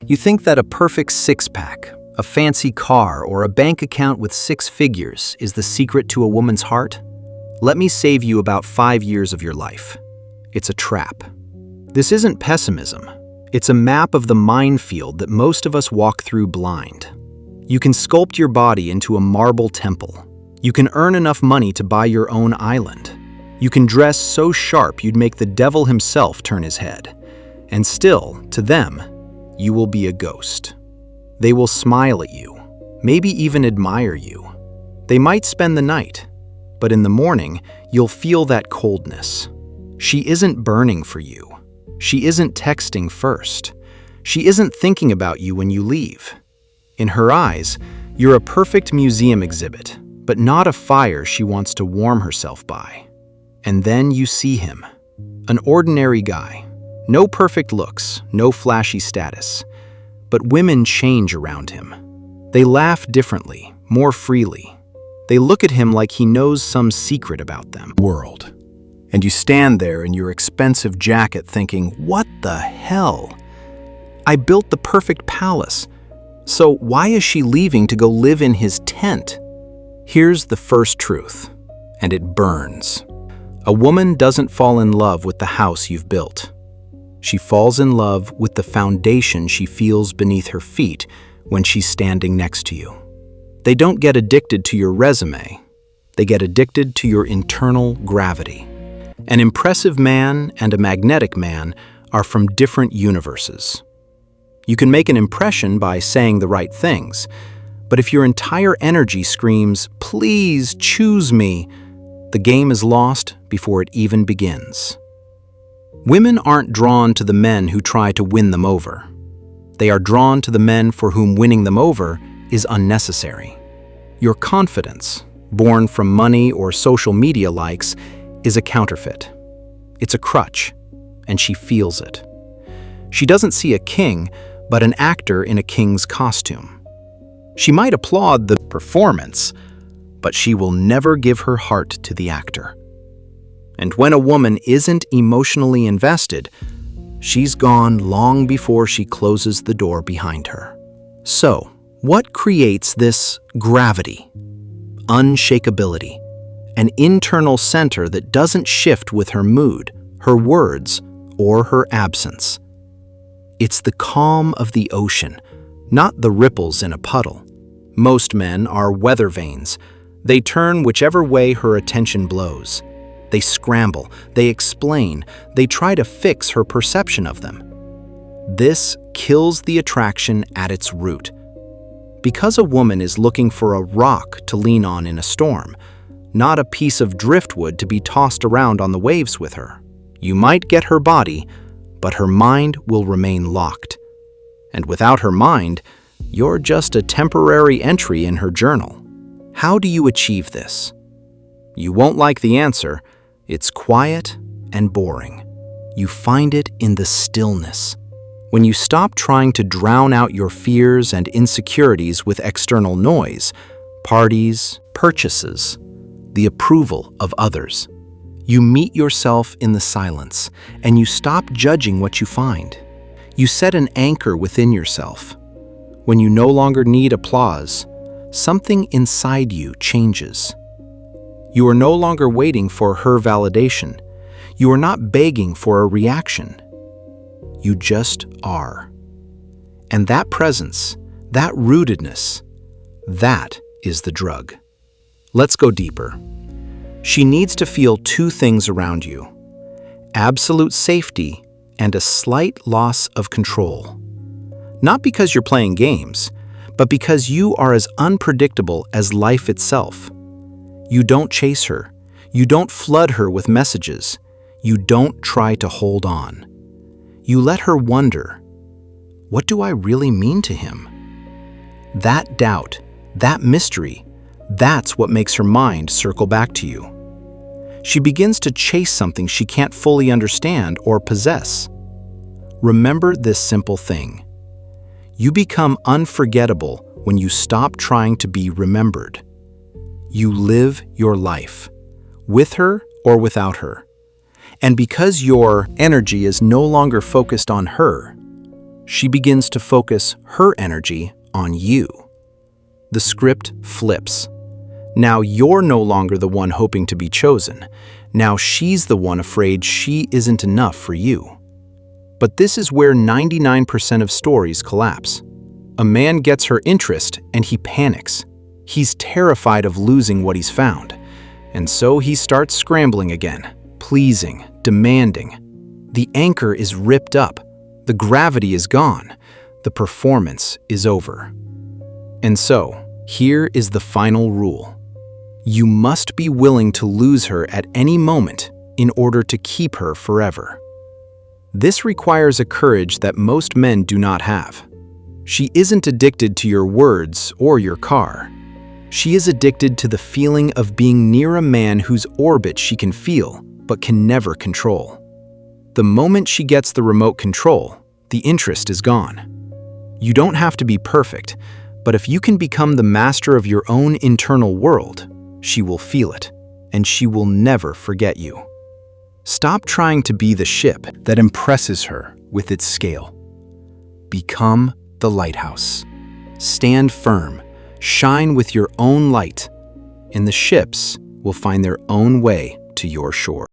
You think that a perfect six-pack, a fancy car, or a bank account with 6 figures is the secret to a woman's heart? Let me save you about 5 years of your life. It's a trap. This isn't pessimism. It's a map of the minefield that most of us walk through blind. You can sculpt your body into a marble temple. You can earn enough money to buy your own island. You can dress so sharp you'd make the devil himself turn his head. And still, to them, you will be a ghost. They will smile at you, maybe even admire you. They might spend the night, but in the morning, you'll feel that coldness. She isn't burning for you. She isn't texting first. She isn't thinking about you when you leave. In her eyes, you're a perfect museum exhibit, but not a fire she wants to warm herself by. And then you see him, an ordinary guy. No perfect looks, no flashy status. But women change around him. They laugh differently, more freely. They look at him like he knows some secret about them. World. And you stand there in your expensive jacket thinking, what the hell? I built the perfect palace. So why is she leaving to go live in his tent? Here's the first truth, and it burns. A woman doesn't fall in love with the house you've built. She falls in love with the foundation she feels beneath her feet when she's standing next to you. They don't get addicted to your resume. They get addicted to your internal gravity. An impressive man and a magnetic man are from different universes. You can make an impression by saying the right things, but if your entire energy screams, "Please choose me," the game is lost before it even begins. Women aren't drawn to the men who try to win them over. They are drawn to the men for whom winning them over is unnecessary. Your confidence, born from money or social media likes, is a counterfeit. It's a crutch, and she feels it. She doesn't see a king, but an actor in a king's costume. She might applaud the performance, but she will never give her heart to the actor. And when a woman isn't emotionally invested, she's gone long before she closes the door behind her. So, what creates this gravity, unshakability, an internal center that doesn't shift with her mood, her words, or her absence? It's the calm of the ocean, not the ripples in a puddle. Most men are weather vanes. They turn whichever way her attention blows. They scramble, they explain, they try to fix her perception of them. This kills the attraction at its root. Because a woman is looking for a rock to lean on in a storm, not a piece of driftwood to be tossed around on the waves with her. You might get her body, but her mind will remain locked. And without her mind, you're just a temporary entry in her journal. How do you achieve this? You won't like the answer. It's quiet and boring. You find it in the stillness. When you stop trying to drown out your fears and insecurities with external noise, parties, purchases, the approval of others. You meet yourself in the silence, and you stop judging what you find. You set an anchor within yourself. When you no longer need applause, something inside you changes. You are no longer waiting for her validation. You are not begging for a reaction. You just are. And that presence, that rootedness, that is the drug. Let's go deeper. She needs to feel 2 things around you: absolute safety and a slight loss of control. Not because you're playing games, but because you are as unpredictable as life itself. You don't chase her. You don't flood her with messages. You don't try to hold on. You let her wonder, what do I really mean to him? That doubt, that mystery, that's what makes her mind circle back to you. She begins to chase something she can't fully understand or possess. Remember this simple thing. You become unforgettable when you stop trying to be remembered. You live your life, with her or without her. And because your energy is no longer focused on her, She begins to focus her energy on you. The script flips. Now you're no longer the one hoping to be chosen. Now she's the one afraid she isn't enough for you. But this is where 99% of stories collapse. A man gets her interest and he panics. He's terrified of losing what he's found. And so he starts scrambling again, pleasing, demanding. The anchor is ripped up. The gravity is gone. The performance is over. And so, here is the final rule. You must be willing to lose her at any moment in order to keep her forever. This requires a courage that most men do not have. She isn't addicted to your words or your car. She is addicted to the feeling of being near a man whose orbit she can feel but can never control. The moment she gets the remote control, the interest is gone. You don't have to be perfect, but if you can become the master of your own internal world, she will feel it, and she will never forget you. Stop trying to be the ship that impresses her with its scale. Become the lighthouse. Stand firm, shine with your own light, and the ships will find their own way to your shore.